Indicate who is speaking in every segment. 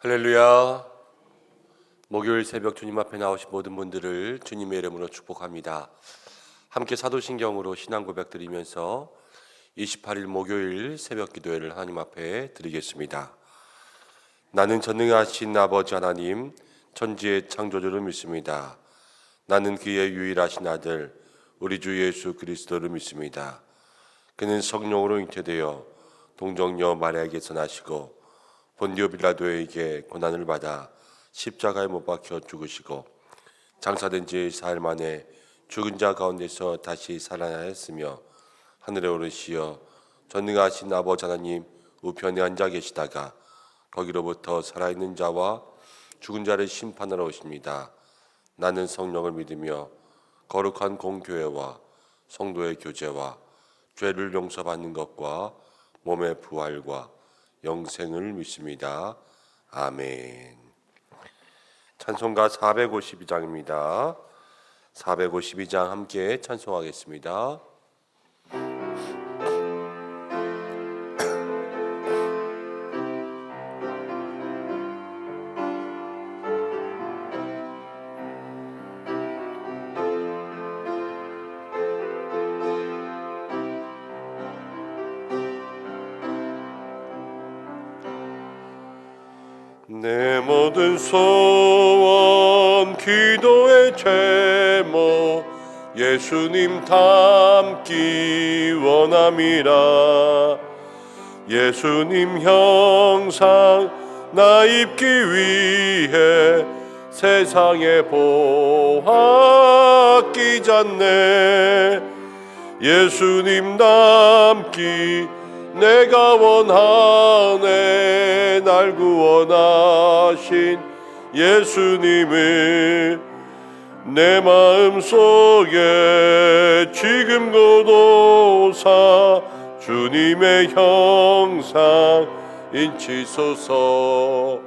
Speaker 1: 할렐루야. 목요일 새벽 주님 앞에 나오신 모든 분들을 주님의 이름으로 축복합니다. 함께 사도신경으로 신앙 고백 드리면서 28일 목요일 새벽 기도회를 하나님 앞에 드리겠습니다. 나는 전능하신 아버지 하나님, 천지의 창조주를 믿습니다. 나는 그의 유일하신 아들 우리 주 예수 그리스도를 믿습니다. 그는 성령으로 잉태되어 동정녀 마리아에게서 나시고 본디오 빌라도에게 고난을 받아 십자가에 못 박혀 죽으시고 장사된 지 4일 만에 죽은 자 가운데서 다시 살아나셨으며 하늘에 오르시어 전능하신 아버지 하나님 우편에 앉아 계시다가 거기로부터 살아있는 자와 죽은 자를 심판하러 오십니다. 나는 성령을 믿으며 거룩한 공교회와 성도의 교제와 죄를 용서받는 것과 몸의 부활과 영생을 믿습니다. 아멘. 찬송가 452장입니다. 452장 함께 찬송하겠습니다. 내 모든 소원 기도의 제목 예수님 닮기 원함이라. 예수님 형상 나 입기 위해 세상에 보아 끼잖네. 예수님 닮기 내가 원하네. 날 구원하신 예수님을 내 마음속에 지금 고도사 주님의 형상 인치소서.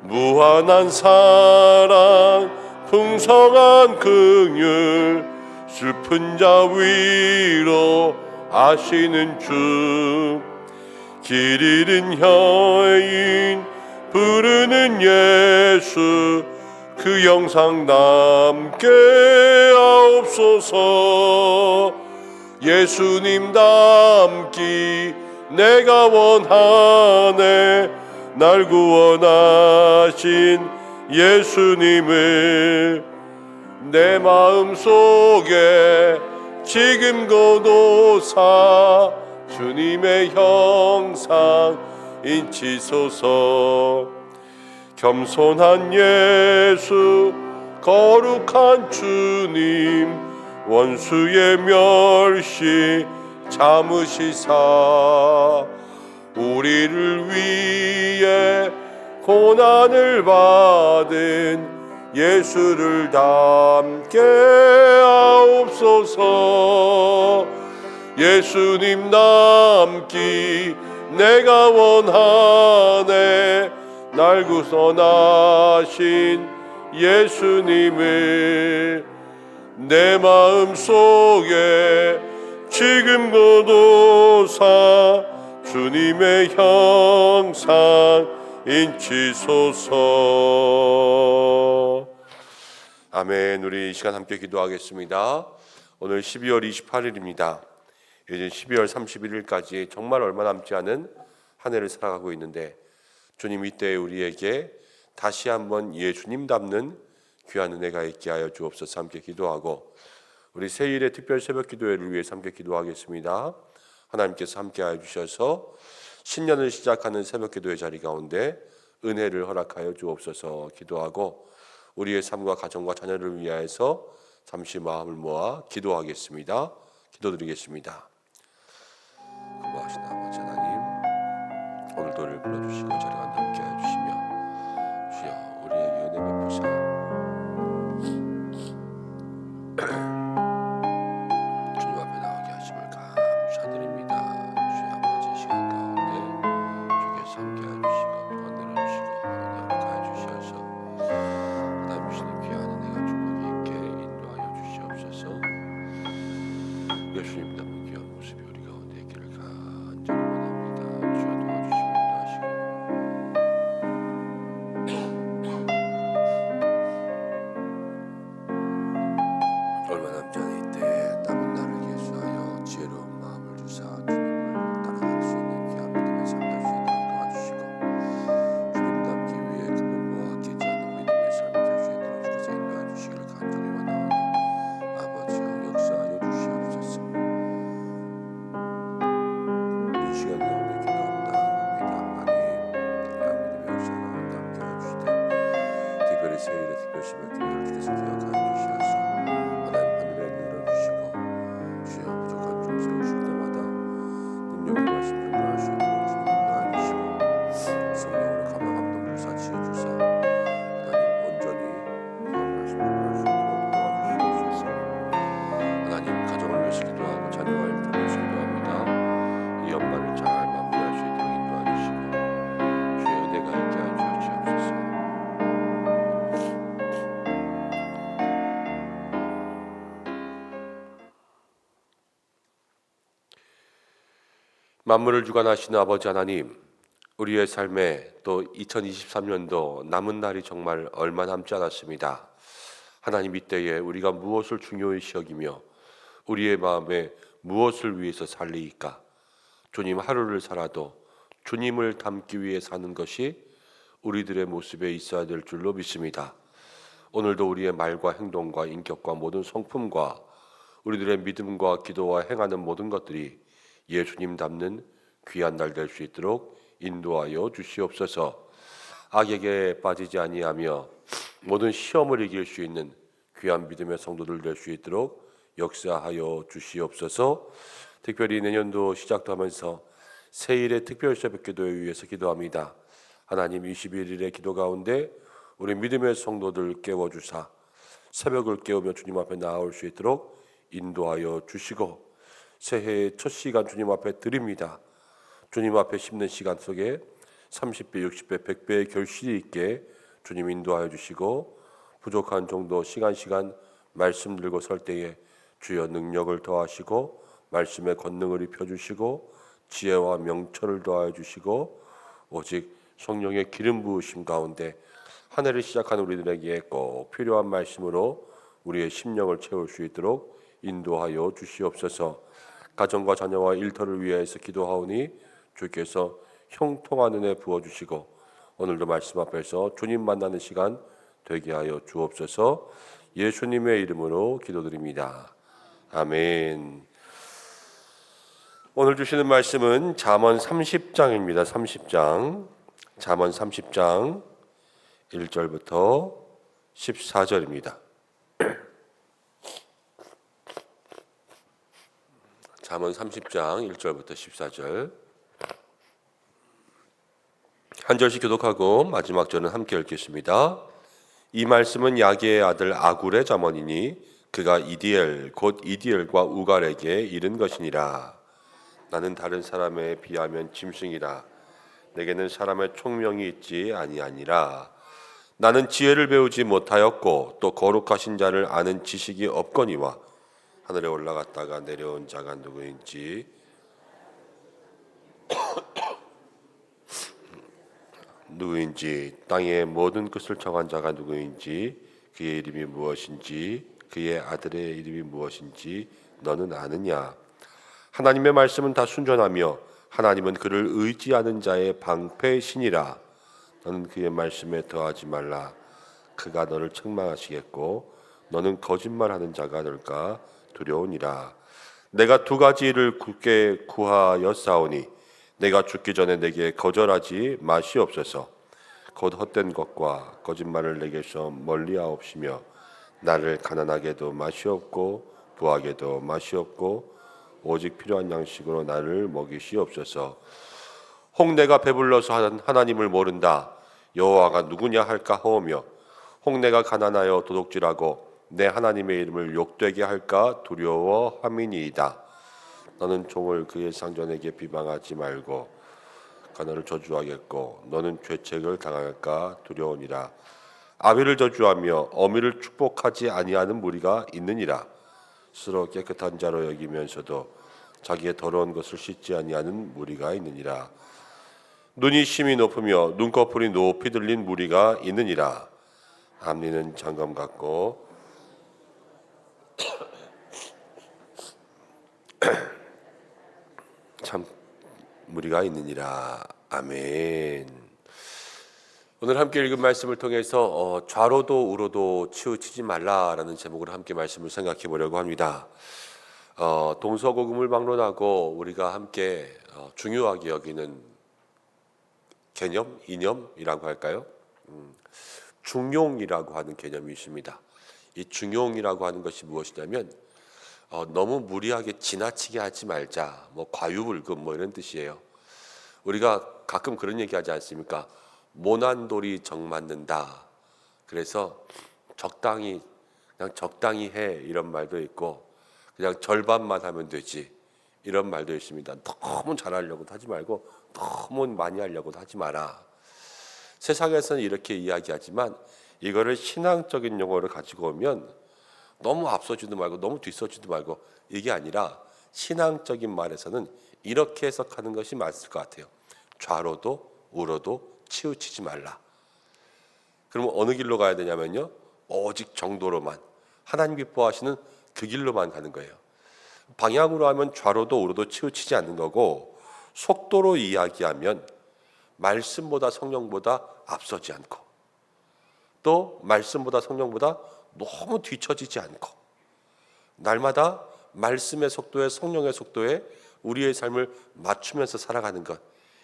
Speaker 1: 무한한 사랑 풍성한 긍휼 슬픈 자 위로 아시는 주. 길 잃은 여인 부르는 예수 그 영상 남게 하옵소서. 예수님 닮기 내가 원하네. 날 구원하신 예수님을 내 마음속에 지금 고도사 주님의 형상 인치소서. 겸손한 예수 거룩한 주님 원수의 멸시 참으시사 우리를 위해 고난을 받은 예수를 닮게 하옵소서. 예수님 닮기 내가 원하네. 날 구원하신 예수님을 내 마음속에 지금 고도사 주님의 형상 인치소서. 아멘. 우리 이 시간 함께 기도하겠습니다. 오늘 12월 28일입니다. 이제 12월 31일까지 정말 얼마 남지 않은 한 해를 살아가고 있는데 주님 이때 우리에게 다시 한번 예수님 닮는 귀한 은혜가 있게 하여 주옵소서. 함께 기도하고 우리 새일의 특별 새벽 기도회를 위해서 함께 기도하겠습니다. 하나님께서 함께 하여 주셔서 신년을 시작하는 새벽 기도회 자리 가운데 은혜를 허락하여 주옵소서. 기도하고 우리의 삶과 가정과 자녀를 위하여서 잠시 마음을 모아 기도하겠습니다. 기도드리겠습니다. 거룩하신 아버지 하나님, 오늘도 우리를 불러주시고 자리가 함께 해주시며 주여 우리에게 은혜 베푸사 주님 앞에 나오게 하심을 감사드립니다. 주여 아버지 시간 가운데 주께서 함께 해주시고 건네려 주시고 허락하여 주셔서 하나님 주시는 귀한 은혜가 축복이 있게 인도하여 주시옵소서. 예수님 닮은 귀한 모습이 우리 가운데 있기를 간절히 원합니다. 주여 도와주시고 인도하시고 만물을 주관하시는 아버지 하나님, 우리의 삶에 또 2023년도 남은 날이 정말 얼마 남지 않았습니다. 하나님, 이때에 우리가 무엇을 중요시 여기며 우리의 마음에 무엇을 위해서 살리이까? 주님, 하루를 살아도 주님을 닮기 위해 사는 것이 우리들의 모습에 있어야 될 줄로 믿습니다. 오늘도 우리의 말과 행동과 인격과 모든 성품과 우리들의 믿음과 기도와 행하는 모든 것들이 예수님 닮는 귀한 날 될 수 있도록 인도하여 주시옵소서. 악에게 빠지지 아니하며 모든 시험을 이길 수 있는 귀한 믿음의 성도들 될 수 있도록 역사하여 주시옵소서. 특별히 내년도 시작도 하면서 새일의 특별 새벽 기도에 위해서 기도합니다. 하나님, 21일의 기도 가운데 우리 믿음의 성도들 깨워주사 새벽을 깨우며 주님 앞에 나아올 수 있도록 인도하여 주시고, 새해의 첫 시간 주님 앞에 드립니다. 주님 앞에 심는 시간 속에 30배, 60배, 100배의 결실이 있게 주님 인도하여 주시고, 부족한 정도 시간 말씀 들고 설 때에 주여 능력을 더하시고 말씀의 권능을 입혀주시고 지혜와 명철을 더하여 주시고, 오직 성령의 기름 부으심 가운데 한 해를 시작한 우리들에게 꼭 필요한 말씀으로 우리의 심령을 채울 수 있도록 인도하여 주시옵소서. 가정과 자녀와 일터를 위해서 기도하오니 주께서 형통한 은혜 부어주시고 오늘도 말씀 앞에서 주님 만나는 시간 되게 하여 주옵소서. 예수님의 이름으로 기도드립니다. 아멘. 오늘 주시는 말씀은 잠언 30장입니다. 30장. 잠언 30장 1절부터 14절입니다. 잠언 30장 1절부터 14절. 한 절씩 교독하고 마지막 절은 함께 읽겠습니다. 이 말씀은 야게의 아들 아굴의 잠언이니 그가 이디엘 곧 이디엘과 우갈에게 이른 것이니라. 나는 다른 사람에 비하면 짐승이라. 내게는 사람의 총명이 있지 아니하니라. 나는 지혜를 배우지 못하였고 또 거룩하신 자를 아는 지식이 없거니와 하늘에 올라갔다가 내려온 자가 누구인지 땅의 모든 끝을 정한 자가 누구인지 그의 이름이 무엇인지 그의 아들의 이름이 무엇인지 너는 아느냐? 하나님의 말씀은 다 순전하며 하나님은 그를 의지하는 자의 방패신이라. 너는 그의 말씀에 더하지 말라. 그가 너를 책망하시겠고 너는 거짓말하는 자가 될까 두려우니라. 내가 두 가지를 굳게 구하였사오니 내가 죽기 전에 내게 거절하지 마시옵소서. 곧 헛된 것과 거짓말을 내게서 멀리하옵시며 나를 가난하게도 마시옵고 부하게도 마시옵고 오직 필요한 양식으로 나를 먹이시옵소서. 혹 내가 배불러서 하나님을 모른다. 여호와가 누구냐 할까 하오며 혹 내가 가난하여 도둑질하고 내 하나님의 이름을 욕되게 할까 두려워함이니이다. 너는 종을 그의 상전에게 비방하지 말고 너를 저주하겠고 너는 죄책을 당할까 두려우니라. 아비를 저주하며 어미를 축복하지 아니하는 무리가 있느니라. 스스로 깨끗한 자로 여기면서도 자기의 더러운 것을 씻지 아니하는 무리가 있느니라. 눈이 심히 높으며 눈꺼풀이 높이 들린 무리가 있느니라. 앞니는 장검 같고 참 무리가 있느니라. 아멘. 오늘 함께 읽은 말씀을 통해서 좌로도 우로도 치우치지 말라라는 제목으로 함께 말씀을 생각해 보려고 합니다. 동서고금을 막론하고 우리가 함께 중요하게 여기는 개념, 이념이라고 할까요? 중용이라고 하는 개념이 있습니다. 이 중용이라고 하는 것이 무엇이냐면 너무 무리하게 지나치게 하지 말자, 과유불급 이런 뜻이에요. 우리가 가끔 그런 얘기하지 않습니까? 모난돌이 정맞는다. 그래서 적당히 해 이런 말도 있고 그냥 절반만 하면 되지 이런 말도 있습니다. 너무 잘하려고도 하지 말고 너무 많이 하려고도 하지 마라. 세상에서는 이렇게 이야기하지만 이거를 신앙적인 용어를 가지고 오면 너무 앞서지도 말고 너무 뒤서지도 말고 이게 아니라 신앙적인 말에서는 이렇게 해석하는 것이 맞을 것 같아요. 좌로도 우로도 치우치지 말라. 그러면 어느 길로 가야 되냐면요, 오직 정도로만, 하나님 기뻐하시는 그 길로만 가는 거예요. 방향으로 하면 좌로도 우로도 치우치지 않는 거고, 속도로 이야기하면 말씀보다 성령보다 앞서지 않고, 또 말씀보다 성령보다 너무 뒤처지지 않고, 날마다 말씀의 속도에 성령의 속도에 우리의 삶을 맞추면서 살아가는 것,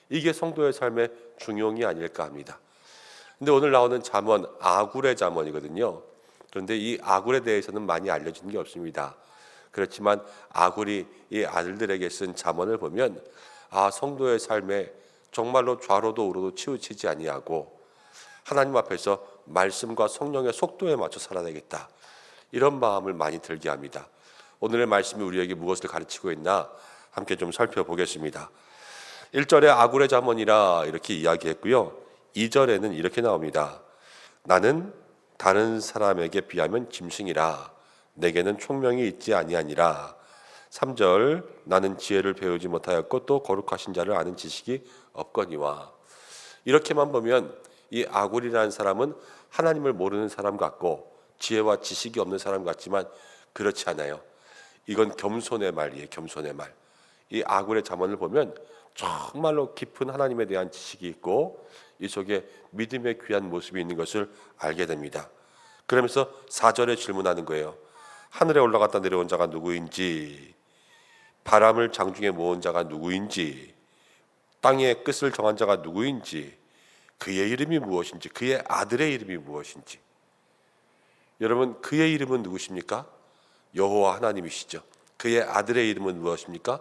Speaker 1: 이게 성도의 삶의 중용이 아닐까 합니다. 근데 오늘 나오는 잠언, 아굴의 잠언이거든요. 그런데 이 아굴에 대해서는 많이 알려진 게 없습니다. 그렇지만 아굴이 이 아들들에게 쓴 잠언을 보면, 성도의 삶에 정말로 좌로도 우로도 치우치지 아니하고 하나님 앞에서 말씀과 성령의 속도에 맞춰 살아야 되겠다, 이런 마음을 많이 들게 합니다. 오늘의 말씀이 우리에게 무엇을 가르치고 있나 함께 좀 살펴보겠습니다. 1절에 아굴의 잠언이라 이렇게 이야기했고요, 2절에는 이렇게 나옵니다. 나는 다른 사람에게 비하면 짐승이라 내게는 총명이 있지 아니하니라. 3절, 나는 지혜를 배우지 못하였고 또 거룩하신 자를 아는 지식이 없거니와. 이렇게만 보면 이 아굴이라는 사람은 하나님을 모르는 사람 같고 지혜와 지식이 없는 사람 같지만 그렇지 않아요. 이건 겸손의 말이에요. 겸손의 말. 이 아굴의 잠언을 보면 정말로 깊은 하나님에 대한 지식이 있고 이 속에 믿음의 귀한 모습이 있는 것을 알게 됩니다. 그러면서 4절에 질문하는 거예요. 하늘에 올라갔다 내려온 자가 누구인지, 바람을 장중에 모은 자가 누구인지, 땅의 끝을 정한 자가 누구인지, 그의 이름이 무엇인지, 그의 아들의 이름이 무엇인지. 여러분, 그의 이름은 누구십니까? 여호와 하나님이시죠. 그의 아들의 이름은 무엇입니까?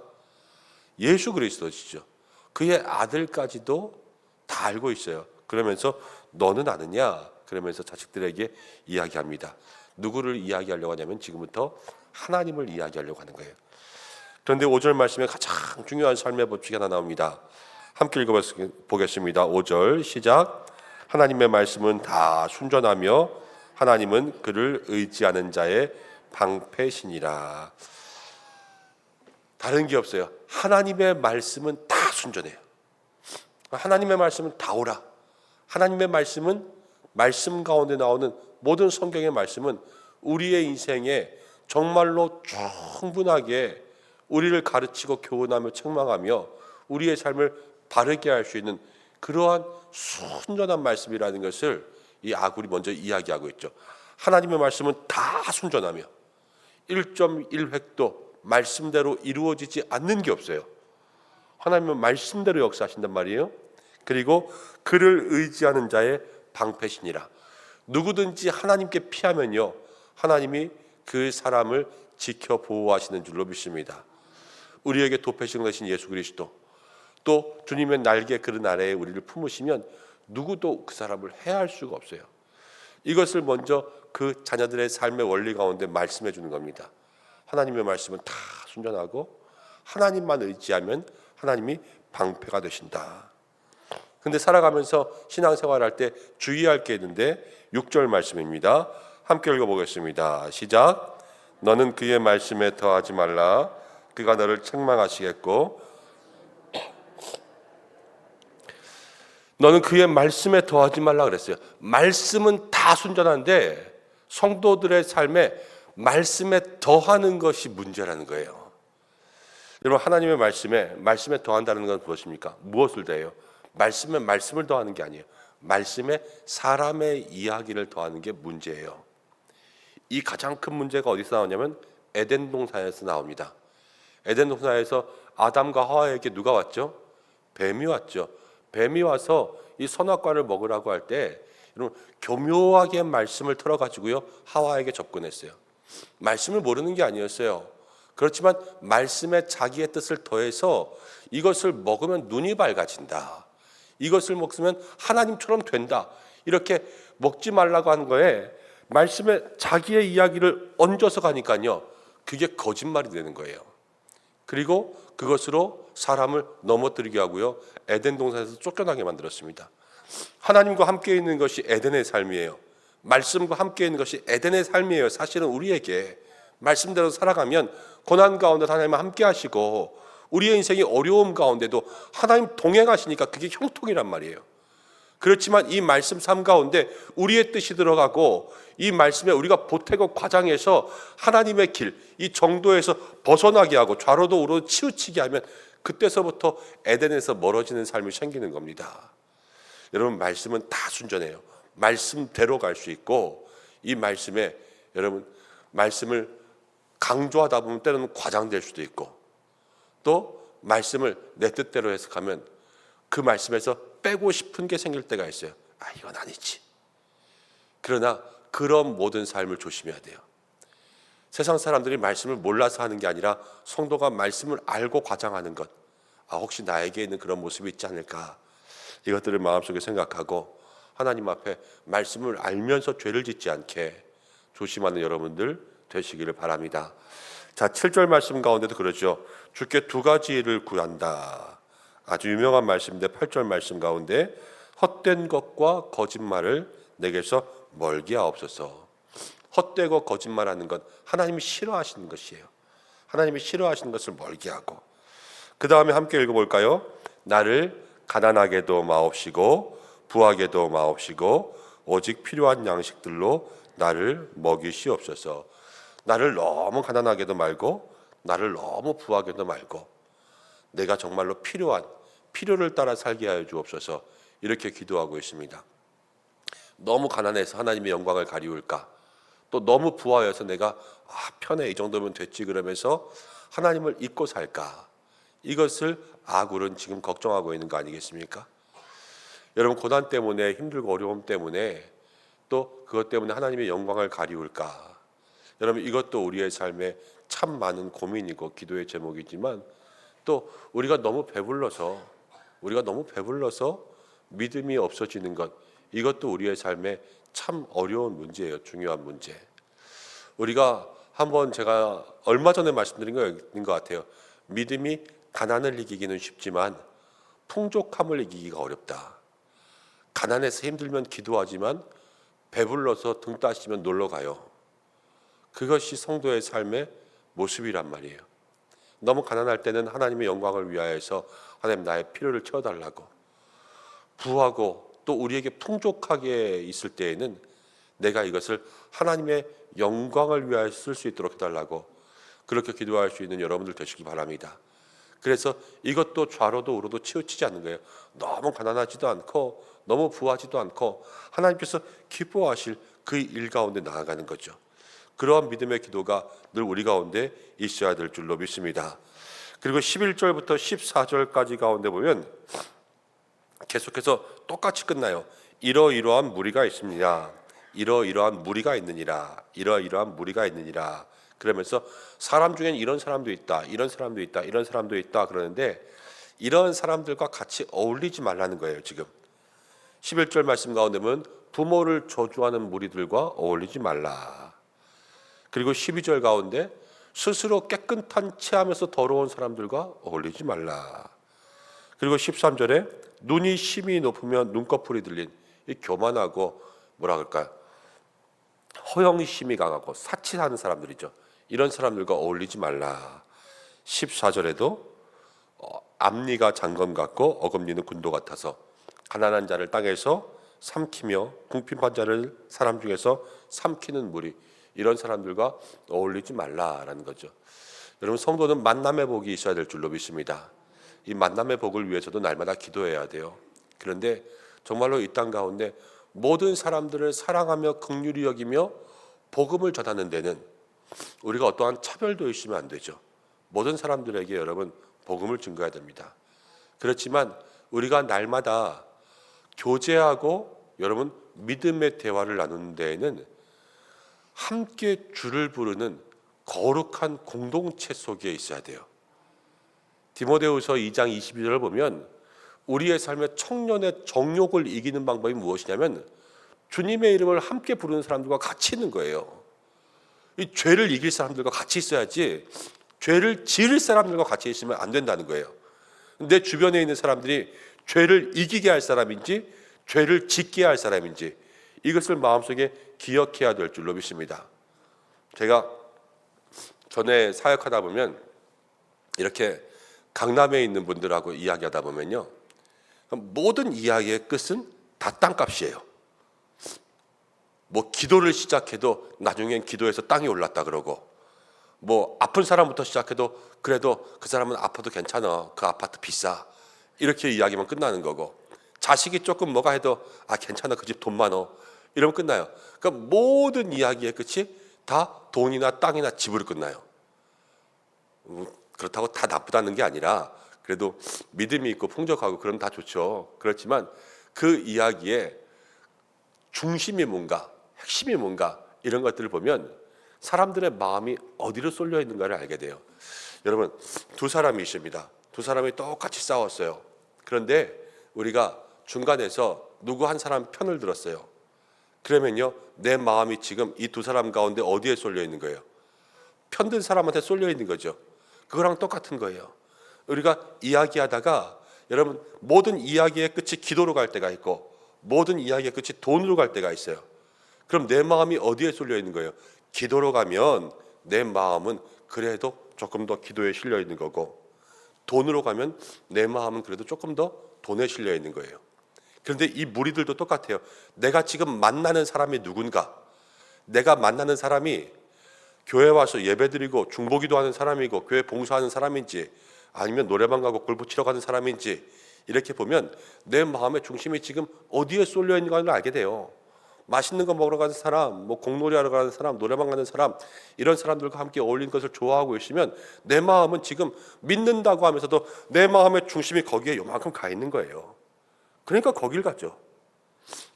Speaker 1: 예수 그리스도시죠. 그의 아들까지도 다 알고 있어요. 그러면서 너는 아느냐? 그러면서 자식들에게 이야기합니다. 누구를 이야기하려고 하냐면 지금부터 하나님을 이야기하려고 하는 거예요. 그런데 5절 말씀에 가장 중요한 삶의 법칙이 하나 나옵니다. 함께 읽어보겠습니다. 5절 시작. 하나님의 말씀은 다 순전하며 하나님은 그를 의지하는 자의 방패시니라. 다른 게 없어요. 하나님의 말씀은 다 순전해요. 하나님의 말씀은 다 옳아. 하나님의 말씀은, 말씀 가운데 나오는 모든 성경의 말씀은 우리의 인생에 정말로 충분하게 우리를 가르치고 교훈하며 책망하며 우리의 삶을 바르게 할 수 있는 그러한 순전한 말씀이라는 것을 이 아굴이 먼저 이야기하고 있죠. 하나님의 말씀은 다 순전하며 1.1획도 말씀대로 이루어지지 않는 게 없어요. 하나님은 말씀대로 역사하신단 말이에요. 그리고 그를 의지하는 자의 방패시니라. 누구든지 하나님께 피하면요, 하나님이 그 사람을 지켜 보호하시는 줄로 믿습니다. 우리에게 도패시는 되신 예수 그리스도, 또 주님의 날개 그른 아래에 우리를 품으시면 누구도 그 사람을 해할 수가 없어요. 이것을 먼저 그 자녀들의 삶의 원리 가운데 말씀해 주는 겁니다. 하나님의 말씀은 다 순전하고 하나님만 의지하면 하나님이 방패가 되신다. 근데 살아가면서 신앙생활할 때 주의할 게 있는데 6절 말씀입니다. 함께 읽어보겠습니다. 시작. 너는 그의 말씀에 더하지 말라. 그가 너를 책망하시겠고. 너는 그의 말씀에 더하지 말라 그랬어요. 말씀은 다 순전한데 성도들의 삶에 말씀에 더하는 것이 문제라는 거예요. 여러분, 하나님의 말씀에 더한다는 건 무엇입니까? 무엇을 더해요? 말씀에 말씀을 더하는 게 아니에요. 말씀에 사람의 이야기를 더하는 게 문제예요. 이 가장 큰 문제가 어디서 나오냐면 에덴 동산에서 나옵니다. 에덴 동산에서 아담과 하와에게 누가 왔죠? 뱀이 왔죠. 뱀이 와서 이 선악과를 먹으라고 할 때 여러분, 교묘하게 말씀을 틀어가지고요 하와에게 접근했어요. 말씀을 모르는 게 아니었어요. 그렇지만 말씀에 자기의 뜻을 더해서 이것을 먹으면 눈이 밝아진다, 이것을 먹으면 하나님처럼 된다, 이렇게 먹지 말라고 하는 거에 말씀에 자기의 이야기를 얹어서 가니까요 그게 거짓말이 되는 거예요. 그리고 그것으로 사람을 넘어뜨리게 하고요 에덴 동산에서 쫓겨나게 만들었습니다. 하나님과 함께 있는 것이 에덴의 삶이에요. 말씀과 함께 있는 것이 에덴의 삶이에요. 사실은 우리에게 말씀대로 살아가면 고난 가운데 하나님 함께 하시고 우리의 인생이 어려움 가운데도 하나님 동행하시니까 그게 형통이란 말이에요. 그렇지만 이 말씀 삶 가운데 우리의 뜻이 들어가고 이 말씀에 우리가 보태고 과장해서 하나님의 길, 이 정도에서 벗어나게 하고 좌로도 우로도 치우치게 하면 그때서부터 에덴에서 멀어지는 삶이 생기는 겁니다. 여러분, 말씀은 다 순전해요. 말씀대로 갈 수 있고, 이 말씀에 여러분 말씀을 강조하다 보면 때로는 과장될 수도 있고, 또 말씀을 내 뜻대로 해석하면 그 말씀에서 빼고 싶은 게 생길 때가 있어요. 이건 아니지. 그러나 그런 모든 삶을 조심해야 돼요. 세상 사람들이 말씀을 몰라서 하는 게 아니라 성도가 말씀을 알고 과장하는 것, 혹시 나에게 있는 그런 모습이 있지 않을까, 이것들을 마음속에 생각하고 하나님 앞에 말씀을 알면서 죄를 짓지 않게 조심하는 여러분들 되시기를 바랍니다. 자, 7절 말씀 가운데도 그러죠. 주께 두 가지 일을 구한다. 아주 유명한 말씀인데 8절 말씀 가운데 헛된 것과 거짓말을 내게서 멀게 하옵소서. 헛되고 거짓말하는 것, 하나님이 싫어하시는 것이에요. 하나님이 싫어하시는 것을 멀게 하고, 그 다음에 함께 읽어볼까요? 나를 가난하게도 마옵시고 부하게도 마옵시고 오직 필요한 양식들로 나를 먹이시옵소서. 나를 너무 가난하게도 말고 나를 너무 부하게도 말고 내가 정말로 필요를 따라 살게 하여 주옵소서. 이렇게 기도하고 있습니다. 너무 가난해서 하나님의 영광을 가리울까, 또 너무 부하여서 내가 편해, 이 정도면 됐지 그러면서 하나님을 잊고 살까, 이것을 아굴은 지금 걱정하고 있는 거 아니겠습니까? 여러분, 고난 때문에, 힘들고 어려움 때문에, 또 그것 때문에 하나님의 영광을 가리울까, 여러분 이것도 우리의 삶에 참 많은 고민이고 기도의 제목이지만, 또 우리가 너무 배불러서 믿음이 없어지는 것, 이것도 우리의 삶에 참 어려운 문제예요. 중요한 문제. 우리가 한번, 제가 얼마 전에 말씀드린 거인 것 같아요. 믿음이 가난을 이기기는 쉽지만 풍족함을 이기기가 어렵다. 가난해서 힘들면 기도하지만 배불러서 등 따시면 놀러 가요. 그것이 성도의 삶의 모습이란 말이에요. 너무 가난할 때는 하나님의 영광을 위하여서 하나님 나의 필요를 채워달라고, 부하고 또 우리에게 풍족하게 있을 때에는 내가 이것을 하나님의 영광을 위하여 쓸 수 있도록 해달라고, 그렇게 기도할 수 있는 여러분들 되시기 바랍니다. 그래서 이것도 좌로도 우로도 치우치지 않는 거예요. 너무 가난하지도 않고 너무 부하지도 않고 하나님께서 기뻐하실 그 일 가운데 나아가는 거죠. 그러한 믿음의 기도가 늘 우리 가운데 있어야 될 줄로 믿습니다. 그리고 11절부터 14절까지 가운데 보면 계속해서 똑같이 끝나요. 이러이러한 무리가 있습니다. 이러이러한 무리가 있느니라. 이러이러한 무리가 있느니라. 그러면서 사람 중엔 이런 사람도 있다, 이런 사람도 있다, 이런 사람도 있다 그러는데, 이런 사람들과 같이 어울리지 말라는 거예요. 지금 11절 말씀 가운데 보면 부모를 저주하는 무리들과 어울리지 말라. 그리고 12절 가운데 스스로 깨끗한 체하면서 더러운 사람들과 어울리지 말라. 그리고 13절에 눈이 심히 높으면 눈꺼풀이 들린, 이 교만하고 뭐라 그럴까요? 허영심이 강하고 사치하는 사람들이죠. 이런 사람들과 어울리지 말라. 14절에도 앞니가 장검 같고 어금니는 군도 같아서 가난한 자를 땅에서 삼키며 궁핍한 자를 사람 중에서 삼키는 무리, 이런 사람들과 어울리지 말라라는 거죠. 여러분, 성도는 만남의 복이 있어야 될 줄로 믿습니다. 이 만남의 복을 위해서도 날마다 기도해야 돼요. 그런데 정말로 이 땅 가운데 모든 사람들을 사랑하며 긍휼히 여기며 복음을 전하는 데는 우리가 어떠한 차별도 있으면 안 되죠. 모든 사람들에게 여러분 복음을 증거해야 됩니다. 그렇지만 우리가 날마다 교제하고 여러분 믿음의 대화를 나누는 데에는 함께 주를 부르는 거룩한 공동체 속에 있어야 돼요. 디모데후서 2장 22절을 보면 우리의 삶의 청년의 정욕을 이기는 방법이 무엇이냐면 주님의 이름을 함께 부르는 사람들과 같이 있는 거예요. 이 죄를 이길 사람들과 같이 있어야지 죄를 지을 사람들과 같이 있으면 안 된다는 거예요. 내 주변에 있는 사람들이 죄를 이기게 할 사람인지 죄를 짓게 할 사람인지 이것을 마음속에 기억해야 될 줄로 믿습니다. 제가 전에 사역하다 보면 이렇게 강남에 있는 분들하고 이야기하다 보면요, 모든 이야기의 끝은 다 땅값이에요. 뭐 기도를 시작해도 나중엔 기도해서 땅이 올랐다 그러고, 뭐 아픈 사람부터 시작해도 그래도 그 사람은 아파도 괜찮아, 그 아파트 비싸, 이렇게 이야기만 끝나는 거고, 자식이 조금 뭐가 해도 아 괜찮아, 그 집 돈 많어, 이러면 끝나요. 그러니까 모든 이야기의 끝이 다 돈이나 땅이나 집으로 끝나요. 그렇다고 다 나쁘다는 게 아니라 그래도 믿음이 있고 풍족하고 그럼 다 좋죠. 그렇지만 그 이야기의 중심이 뭔가, 핵심이 뭔가, 이런 것들을 보면 사람들의 마음이 어디로 쏠려 있는가를 알게 돼요. 여러분, 두 사람이 있습니다. 두 사람이 똑같이 싸웠어요. 그런데 우리가 중간에서 누구 한 사람 편을 들었어요. 그러면요, 내 마음이 지금 이 두 사람 가운데 어디에 쏠려 있는 거예요? 편든 사람한테 쏠려 있는 거죠. 그거랑 똑같은 거예요. 우리가 이야기하다가 여러분, 모든 이야기의 끝이 기도로 갈 때가 있고 모든 이야기의 끝이 돈으로 갈 때가 있어요. 그럼 내 마음이 어디에 쏠려 있는 거예요? 기도로 가면 내 마음은 그래도 조금 더 기도에 실려 있는 거고, 돈으로 가면 내 마음은 그래도 조금 더 돈에 실려 있는 거예요. 그런데 이 무리들도 똑같아요. 내가 지금 만나는 사람이 누군가, 내가 만나는 사람이 교회 와서 예배드리고 중보기도 하는 사람이고 교회 봉사하는 사람인지 아니면 노래방 가고 골프 치러 가는 사람인지, 이렇게 보면 내 마음의 중심이 지금 어디에 쏠려 있는가를 알게 돼요. 맛있는 거 먹으러 가는 사람, 뭐 공놀이하러 가는 사람, 노래방 가는 사람, 이런 사람들과 함께 어울리는 것을 좋아하고 있으면 내 마음은 지금 믿는다고 하면서도 내 마음의 중심이 거기에 요만큼 가 있는 거예요. 그러니까 거길 가죠.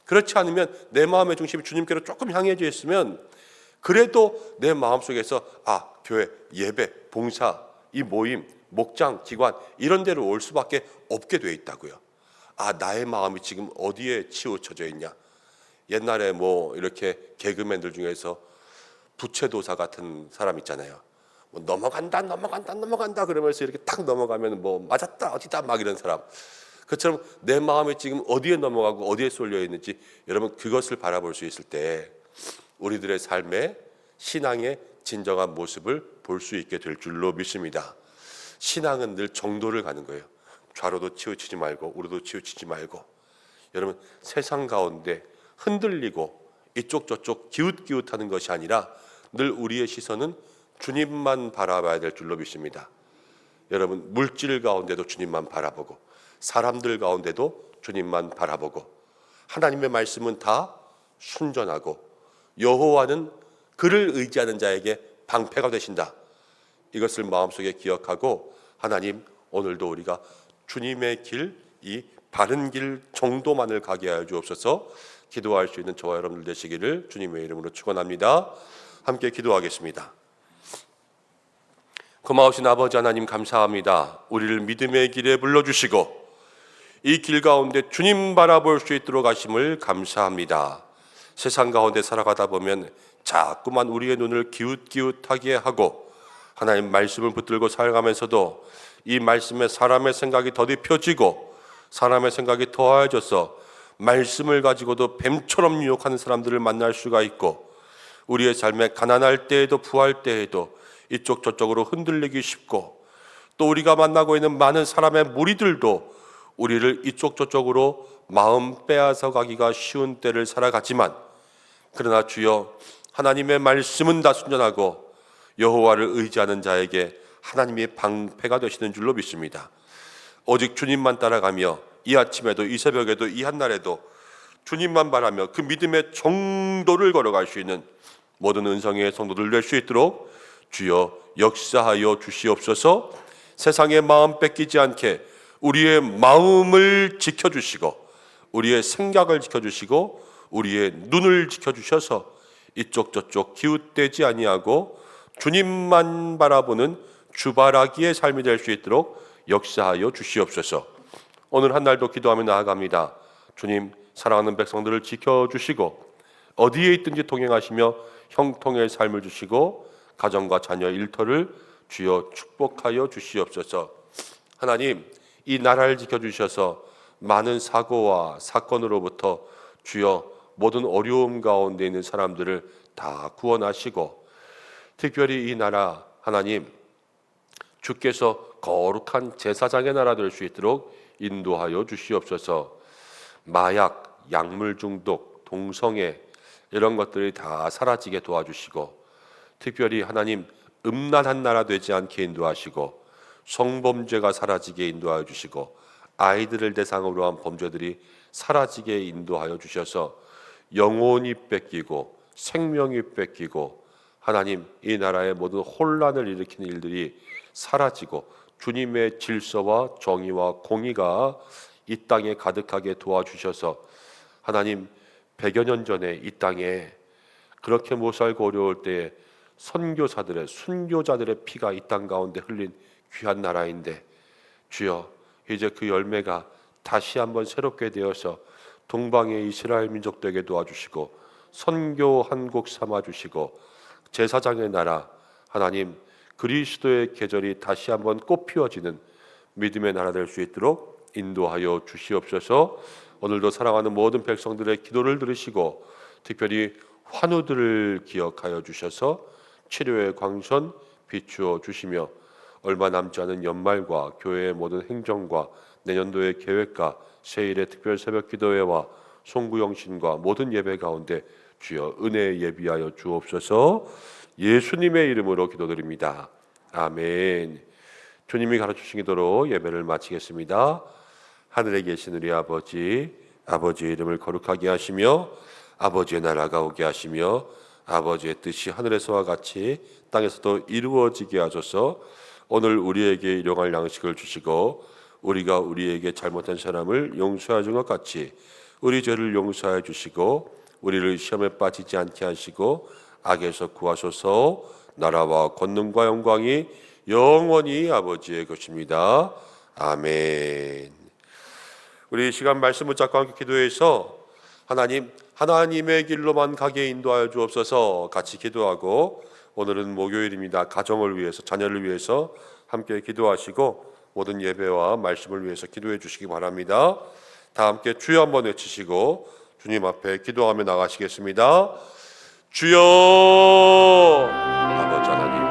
Speaker 1: 그렇지 않으면 내 마음의 중심이 주님께로 조금 향해져 있으면 그래도 내 마음속에서 아, 교회, 예배, 봉사, 이 모임, 목장, 기관 이런 데로 올 수밖에 없게 돼 있다고요. 아, 나의 마음이 지금 어디에 치우쳐져 있냐. 옛날에 뭐 이렇게 개그맨들 중에서 부채도사 같은 사람 있잖아요. 뭐 넘어간다 그러면서 이렇게 탁 넘어가면 뭐 맞았다 어디다 막 이런 사람. 그처럼 내 마음이 지금 어디에 넘어가고 어디에 쏠려 있는지 여러분 그것을 바라볼 수 있을 때 우리들의 삶의 신앙의 진정한 모습을 볼 수 있게 될 줄로 믿습니다. 신앙은 늘 정도를 가는 거예요. 좌로도 치우치지 말고 우로도 치우치지 말고. 여러분, 세상 가운데 흔들리고 이쪽 저쪽 기웃기웃하는 것이 아니라 늘 우리의 시선은 주님만 바라봐야 될 줄로 믿습니다. 여러분, 물질 가운데도 주님만 바라보고 사람들 가운데도 주님만 바라보고 하나님의 말씀은 다 순전하고 여호와는 그를 의지하는 자에게 방패가 되신다. 이것을 마음속에 기억하고 하나님, 오늘도 우리가 주님의 길, 이 바른 길 정도만을 가게 하여 주옵소서. 기도할 수 있는 저와 여러분들 되시기를 주님의 이름으로 축원합니다. 함께 기도하겠습니다. 고마우신 아버지 하나님, 감사합니다. 우리를 믿음의 길에 불러주시고 이 길 가운데 주님 바라볼 수 있도록 하심을 감사합니다. 세상 가운데 살아가다 보면 자꾸만 우리의 눈을 기웃기웃하게 하고 하나님 말씀을 붙들고 살아가면서도 이 말씀에 사람의 생각이 더딥혀지고 사람의 생각이 더하여져서 말씀을 가지고도 뱀처럼 유혹하는 사람들을 만날 수가 있고 우리의 삶에 가난할 때에도 부할 때에도 이쪽 저쪽으로 흔들리기 쉽고 또 우리가 만나고 있는 많은 사람의 무리들도 우리를 이쪽 저쪽으로 마음 빼앗아 가기가 쉬운 때를 살아가지만 그러나 주여, 하나님의 말씀은 다 순전하고 여호와를 의지하는 자에게 하나님이 방패가 되시는 줄로 믿습니다. 오직 주님만 따라가며 이 아침에도 이 새벽에도 이 한날에도 주님만 바라며 그 믿음의 정도를 걸어갈 수 있는 모든 은성의 성도들 될 수 있도록 주여 역사하여 주시옵소서. 세상의 마음 뺏기지 않게 우리의 마음을 지켜주시고 우리의 생각을 지켜주시고 우리의 눈을 지켜주셔서 이쪽 저쪽 기웃대지 아니하고 주님만 바라보는 주바라기의 삶이 될 수 있도록 역사하여 주시옵소서. 오늘 한날도 기도하며 나아갑니다. 주님, 사랑하는 백성들을 지켜주시고 어디에 있든지 동행하시며 형통의 삶을 주시고 가정과 자녀 일터를 주여 축복하여 주시옵소서. 하나님, 이 나라를 지켜주셔서 많은 사고와 사건으로부터 주여 모든 어려움 가운데 있는 사람들을 다 구원하시고 특별히 이 나라 하나님, 주께서 거룩한 제사장의 나라 될 수 있도록 인도하여 주시옵소서. 마약, 약물 중독, 동성애 이런 것들이 다 사라지게 도와주시고, 특별히 하나님 음란한 나라 되지 않게 인도하시고, 성범죄가 사라지게 인도하여 주시고, 아이들을 대상으로 한 범죄들이 사라지게 인도하여 주셔서 영혼이 뺏기고 생명이 뺏기고, 하나님 이 나라의 모든 혼란을 일으키는 일들이 사라지고 주님의 질서와 정의와 공의가 이 땅에 가득하게 도와주셔서, 하나님 100여 년 전에 이 땅에 그렇게 못 살고 어려울 때에 선교사들의 순교자들의 피가 이 땅 가운데 흘린 귀한 나라인데, 주여 이제 그 열매가 다시 한번 새롭게 되어서 동방의 이스라엘 민족 되게 도와주시고, 선교 한국 삼아주시고, 제사장의 나라 하나님 그리스도의 계절이 다시 한번 꽃피워지는 믿음의 나라 될 수 있도록 인도하여 주시옵소서. 오늘도 사랑하는 모든 백성들의 기도를 들으시고 특별히 환우들을 기억하여 주셔서 치료의 광선 비추어 주시며, 얼마 남지 않은 연말과 교회의 모든 행정과 내년도의 계획과 새일의 특별 새벽 기도회와 송구영신과 모든 예배 가운데 주여 은혜 예비하여 주옵소서. 예수님의 이름으로 기도드립니다. 아멘. 주님이 가르치신 기도로 예배를 마치겠습니다. 하늘에 계신 우리 아버지, 아버지의 이름을 거룩하게 하시며 아버지의 나라가 오게 하시며 아버지의 뜻이 하늘에서와 같이 땅에서도 이루어지게 하소서. 오늘 우리에게 일용할 양식을 주시고 우리가 우리에게 잘못한 사람을 용서하는 것 같이 우리 죄를 용서해 주시고 우리를 시험에 빠지지 않게 하시고 악에서 구하소서. 나라와 권능과 영광이 영원히 아버지의 것입니다. 아멘. 우리 이 시간 말씀 붙잡고 함께 기도해서 하나님의 길로만 가게 인도하여 주옵소서 같이 기도하고, 오늘은 목요일입니다. 가정을 위해서, 자녀를 위해서 함께 기도하시고 모든 예배와 말씀을 위해서 기도해 주시기 바랍니다. 다 함께 주여 한번 외치시고 주님 앞에 기도하며 나가시겠습니다. 주여. 아버지 하나님,